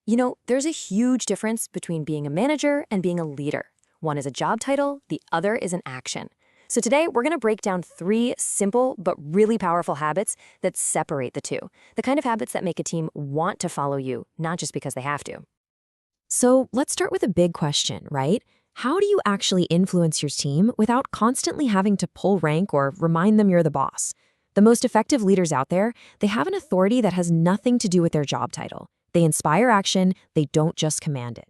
There's a huge difference between being a manager and being a leader. One is a job title, the other is an action. So today, we're going to break down 3 simple but really powerful habits that separate the two. The kind of habits that make a team want to follow you, not just because they have to. So let's start with a big question, right? How do you actually influence your team without constantly having to pull rank or remind them you're the boss? The most effective leaders out there, they have an authority that has nothing to do with their job title. They inspire action, they don't just command it.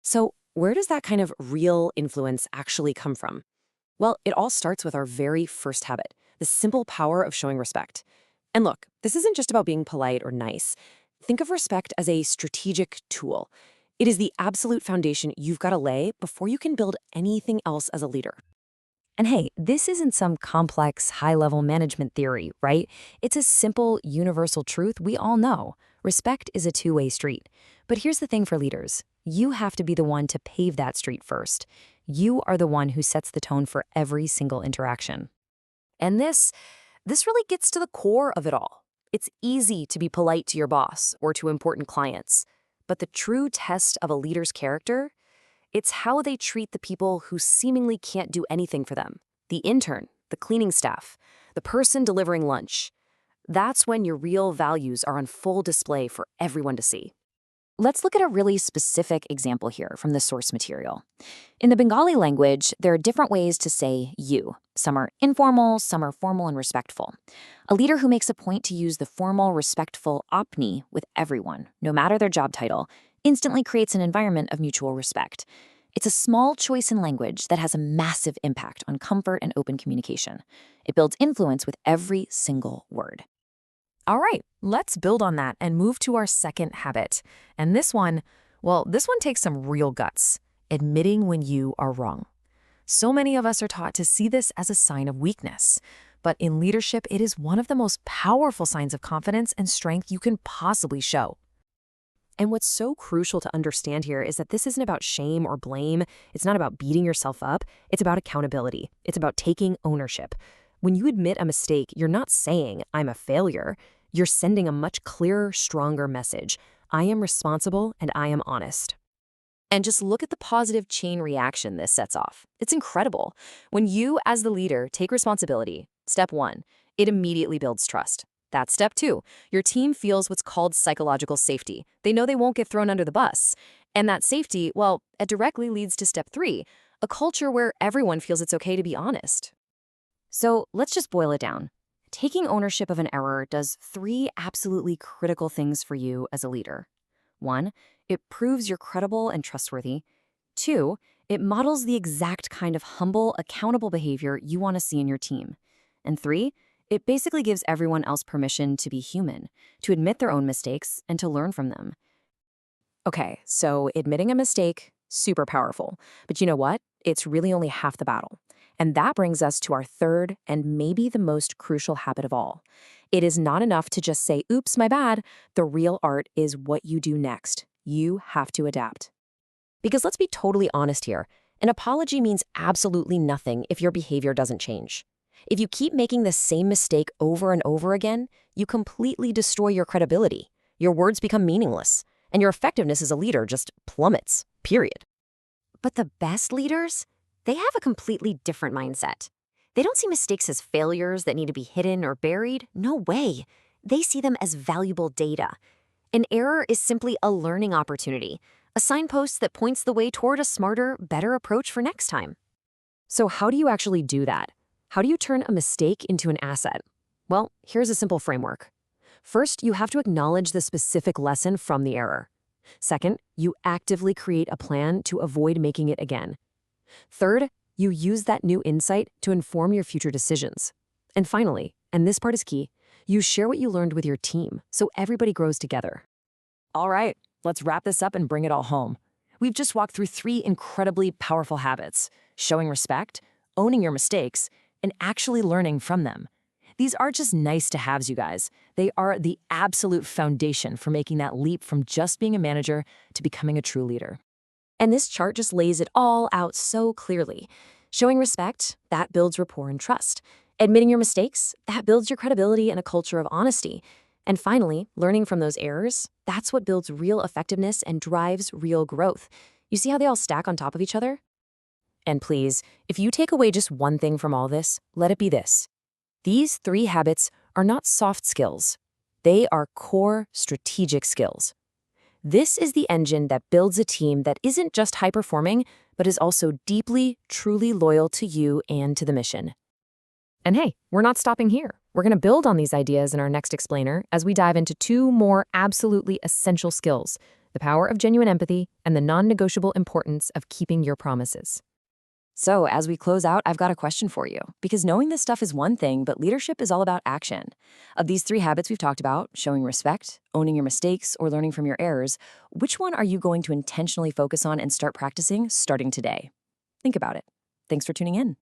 So, where does that kind of real influence actually come from? Well, it all starts with our very first habit, the simple power of showing respect. And look, this isn't just about being polite or nice. Think of respect as a strategic tool. It is the absolute foundation you've got to lay before you can build anything else as a leader. And hey, this isn't some complex, high-level management theory, right? It's a simple, universal truth we all know. Respect is a two-way street. But here's the thing for leaders. You have to be the one to pave that street first. You are the one who sets the tone for every single interaction. And this really gets to the core of it all. It's easy to be polite to your boss or to important clients. But the true test of a leader's character, it's how they treat the people who seemingly can't do anything for them. The intern, the cleaning staff, the person delivering lunch. That's when your real values are on full display for everyone to see. Let's look at a really specific example here from the source material. In the Bengali language, there are different ways to say you. Some are informal, some are formal and respectful. A leader who makes a point to use the formal, respectful apni with everyone, no matter their job title, instantly creates an environment of mutual respect. It's a small choice in language that has a massive impact on comfort and open communication. It builds influence with every single word. All right, let's build on that and move to our second habit. And this one takes some real guts, admitting when you are wrong. So many of us are taught to see this as a sign of weakness. But in leadership, it is one of the most powerful signs of confidence and strength you can possibly show. And what's so crucial to understand here is that this isn't about shame or blame. It's not about beating yourself up. It's about accountability. It's about taking ownership. When you admit a mistake, you're not saying, I'm a failure. You're sending a much clearer, stronger message. I am responsible and I am honest. And just look at the positive chain reaction this sets off. It's incredible. When you, as the leader, take responsibility, step 1, it immediately builds trust. That's step 2. Your team feels what's called psychological safety. They know they won't get thrown under the bus. And that safety, well, it directly leads to step 3, a culture where everyone feels it's okay to be honest. So let's just boil it down. Taking ownership of an error does 3 absolutely critical things for you as a leader. 1, it proves you're credible and trustworthy. 2, it models the exact kind of humble, accountable behavior you want to see in your team. And 3, it basically gives everyone else permission to be human, to admit their own mistakes, and to learn from them. Okay, so admitting a mistake, super powerful. But you know what? It's really only half the battle. And that brings us to our third and maybe the most crucial habit of all. It is not enough to just say, oops, my bad. The real art is what you do next. You have to adapt. Because let's be totally honest here, an apology means absolutely nothing if your behavior doesn't change. If you keep making the same mistake over and over again, you completely destroy your credibility. Your words become meaningless, and your effectiveness as a leader just plummets, period. But the best leaders, they have a completely different mindset. They don't see mistakes as failures that need to be hidden or buried. No way. They see them as valuable data. An error is simply a learning opportunity, a signpost that points the way toward a smarter, better approach for next time. So how do you actually do that? How do you turn a mistake into an asset? Well, here's a simple framework. First, you have to acknowledge the specific lesson from the error. Second, you actively create a plan to avoid making it again. Third, you use that new insight to inform your future decisions. And finally, and this part is key, you share what you learned with your team so everybody grows together. All right, let's wrap this up and bring it all home. We've just walked through 3 incredibly powerful habits: showing respect, owning your mistakes, and actually learning from them. These aren't just nice-to-haves, you guys. They are the absolute foundation for making that leap from just being a manager to becoming a true leader. And this chart just lays it all out so clearly. Showing respect, that builds rapport and trust. Admitting your mistakes, that builds your credibility and a culture of honesty. And finally, learning from those errors, that's what builds real effectiveness and drives real growth. You see how they all stack on top of each other? And please, if you take away just one thing from all this, let it be this. These 3 habits are not soft skills. They are core strategic skills. This is the engine that builds a team that isn't just high-performing, but is also deeply, truly loyal to you and to the mission. And hey, we're not stopping here. We're going to build on these ideas in our next explainer as we dive into 2 more absolutely essential skills, the power of genuine empathy and the non-negotiable importance of keeping your promises. So, as we close out, I've got a question for you. Because knowing this stuff is one thing, but leadership is all about action. Of these 3 habits we've talked about, showing respect, owning your mistakes, or learning from your errors, which one are you going to intentionally focus on and start practicing starting today? Think about it. Thanks for tuning in.